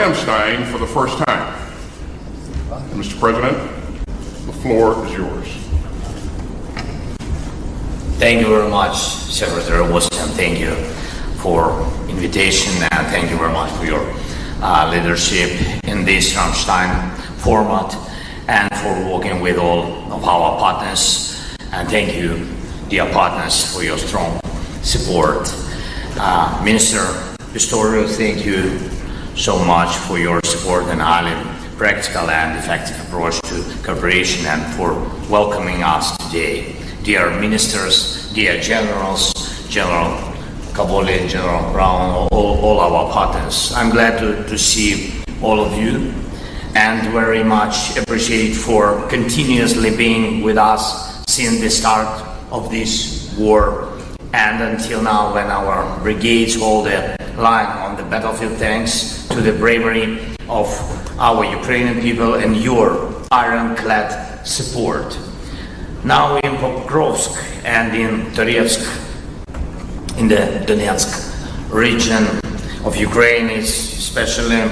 Ramstein for the first time. Mr. President, the floor is yours. Thank you very much, Secretary Washington. Thank you for invitation and thank you very much for your leadership in this Ramstein format and for working with all of our partners. And thank you, dear partners, for your strong support. Minister Pistorius, thank you so much for your support and highly practical and effective approach to cooperation and for welcoming us today. Dear ministers, dear generals, General Cavoli, General Brown, all our partners. I'm glad to see all of you and very much appreciate for continuously being with us since the start of this war and until now when our brigades hold a line on the battlefield thanks to the bravery of our Ukrainian people and your ironclad support. Now in Pokrovsk and in Toretsk, in the Donetsk region of Ukraine, is especially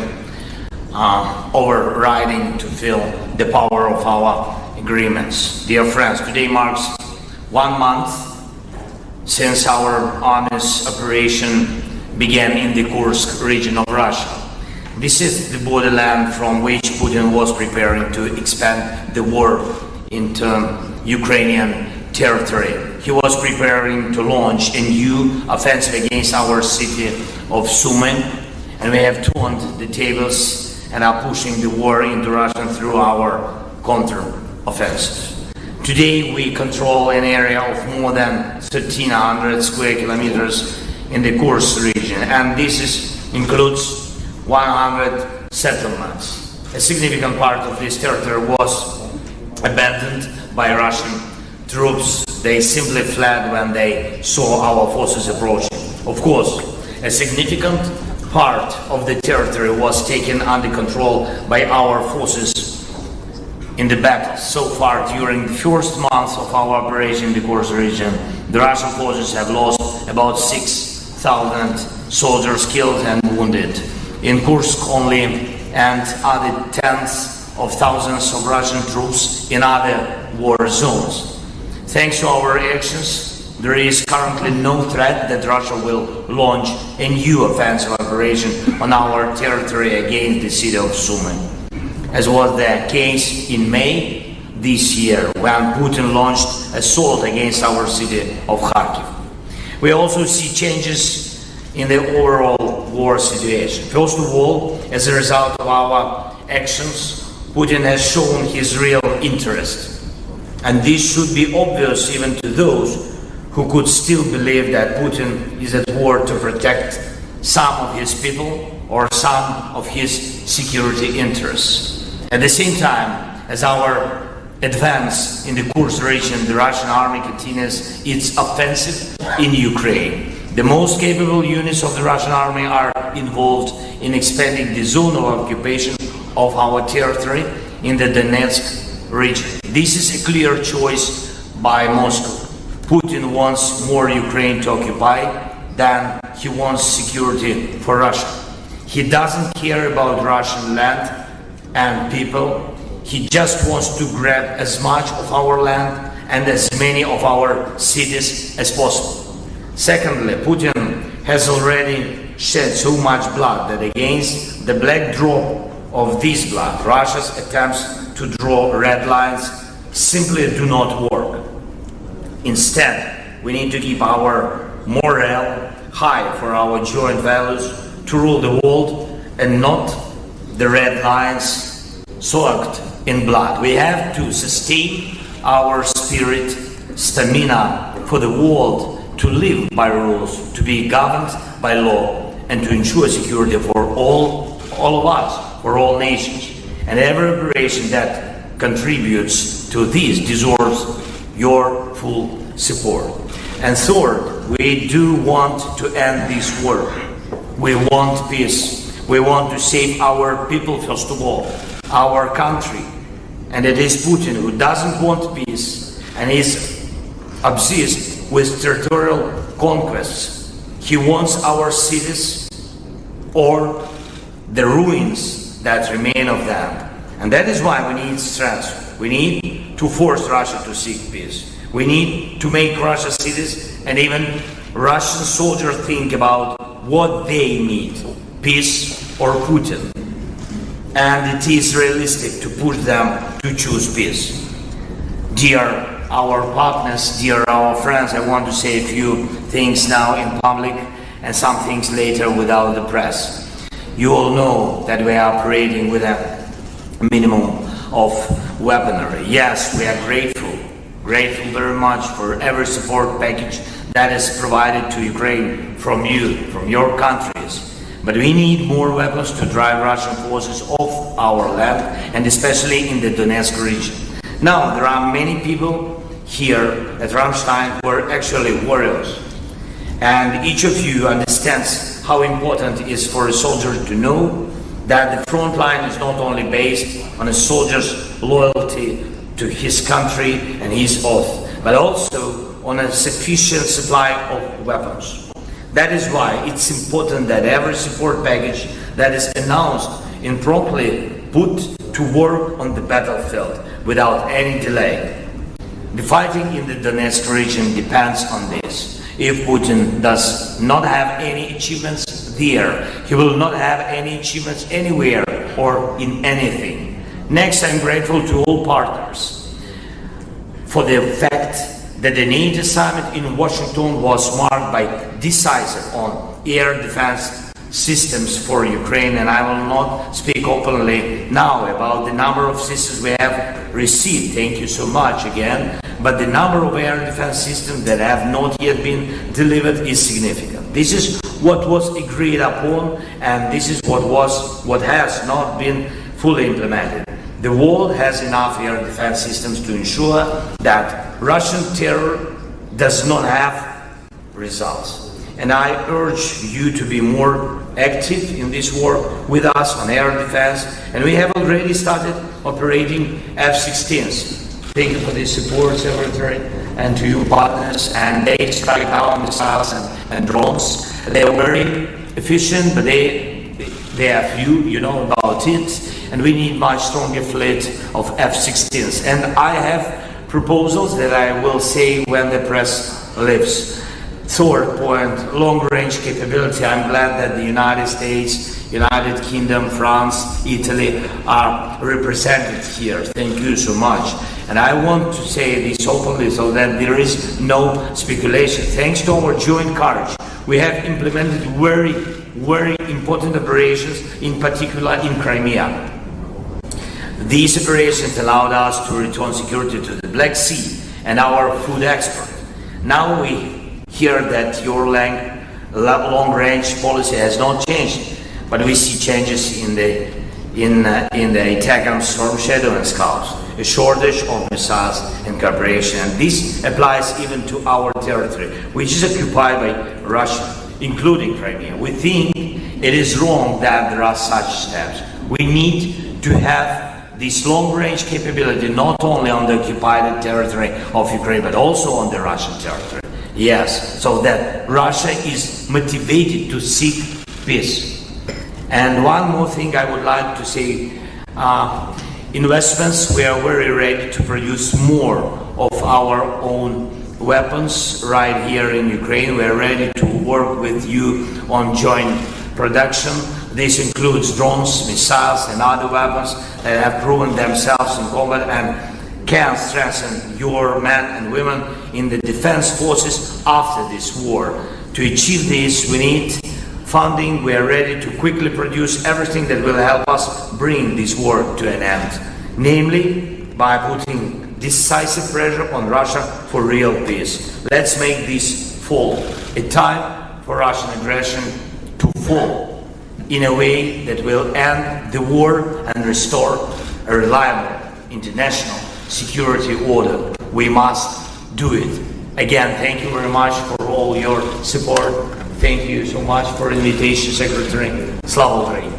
overriding to feel the power of our agreements. Dear friends, today marks 1 month since our army's operation began in the Kursk region of Russia. This is the borderland from which Putin was preparing to expand the war into Ukrainian territory. He was preparing to launch a new offensive against our city of Sumy, and we have turned the tables and are pushing the war into Russia through our counter-offensive. Today we control an area of more than 1,300 square kilometers in the Kursk region, and this includes 100 settlements. A significant part of this territory was abandoned by Russian troops. They simply fled when they saw our forces approaching. Of course, a significant part of the territory was taken under control by our forces in the battle. So far, during the first month of our operation in the Kursk region, the Russian forces have lost about 6,000 soldiers killed and wounded in Kursk only, and other tens of thousands of Russian troops in other war zones. Thanks to our actions, there is currently no threat that Russia will launch a new offensive operation on our territory against the city of Sumy, as was the case in May this year when Putin launched assault against our city of Kharkiv. We also see changes in the overall war situation. First of all, as a result of our actions, Putin has shown his real interest. And this should be obvious even to those who could still believe that Putin is at war to protect some of his people or some of his security interests. At the same time, as our advance in the Kursk region, the Russian army continues its offensive in Ukraine. The most capable units of the Russian army are involved in expanding the zone of occupation of our territory in the Donetsk region. This is a clear choice by Moscow. Putin wants more Ukraine to occupy than he wants security for Russia. He doesn't care about Russian land and people. He just wants to grab as much of our land and as many of our cities as possible. Secondly, Putin has already shed so much blood that against the black drop of this blood, Russia's attempts to draw red lines simply do not work. Instead, we need to keep our morale high for our joint values to rule the world and not the red lines soaked in blood. We have to sustain our spirit, stamina for the world to live by rules, to be governed by law, and to ensure security for all of us, for all nations. And every operation that contributes to this deserves your full support. And third, we do want to end this war. We want peace. We want to save our people, first of all, our country. And it is Putin who doesn't want peace and is obsessed with territorial conquests. He wants our cities or the ruins that remain of them. And that is why we need strength. We need to force Russia to seek peace. We need to make Russia cities and even Russian soldiers think about what they need, peace or Putin. And it is realistic to push them to choose peace. Dear our partners, dear our friends, I want to say a few things now in public and some things later without the press. You all know that we are operating with a minimum of weaponry. Yes, we are grateful very much for every support package that is provided to Ukraine from you, from your countries. But we need more weapons to drive Russian forces off our land, and especially in the Donetsk region. Now, there are many people here at Ramstein who are actually warriors. And each of you understands how important it is for a soldier to know that the front line is not only based on a soldier's loyalty to his country and his oath, but also on a sufficient supply of weapons. That is why it's important that every support package that is announced is promptly put to work on the battlefield without any delay. The fighting in the Donetsk region depends on this. If Putin does not have any achievements there, he will not have any achievements anywhere or in anything. Next, I'm grateful to all partners for the fact that the NATO summit in Washington was marked by decisive on air defense systems for Ukraine, and I will not speak openly now about the number of systems we have received. Thank you so much again. But the number of air defense systems that have not yet been delivered is significant. This is what was agreed upon, and this is what has not been fully implemented. The world has enough air defense systems to ensure that Russian terror does not have results. And I urge you to be more active in this work with us on air defense, and we have already started operating F-16s. Thank you for the support, Secretary, and to you partners. And they strike down missiles and drones. They are very efficient, but they are few, you know about it. And we need much stronger fleet of F-16s. And I have proposals that I will say when the press leaves. Third point, long-range capability. I'm glad that the United States, United Kingdom, France, Italy are represented here. Thank you so much. And I want to say this openly so that there is no speculation. Thanks to our joint courage, we have implemented very important operations, in particular in Crimea. These operations allowed us to return security to the Black Sea and our food export. Now we hear that your long-range policy has not changed, but we see changes in the attack on Storm Shadow and Scouts, a shortage of missiles and cooperation, and this applies even to our territory, which is occupied by Russia, including Crimea. We think it is wrong that there are such steps. We need to have this long-range capability not only on the occupied territory of Ukraine, but also on the Russian territory. Yes, so that Russia is motivated to seek peace. And one more thing I would like to say, investments, we are very ready to produce more of our own weapons right here in Ukraine. We are ready to work with you on joint production. This includes drones, missiles and other weapons that have proven themselves in combat and can strengthen your men and women in the defense forces after this war. To achieve this, we need funding. We are ready to quickly produce everything that will help us bring this war to an end, namely by putting decisive pressure on Russia for real peace. Let's make this fall a time for Russian aggression to fall in a way that will end the war and restore a reliable international security order. We must do it. Again, thank you very much for all your support. Thank you so much for the invitation, Secretary. Slava Ukraini.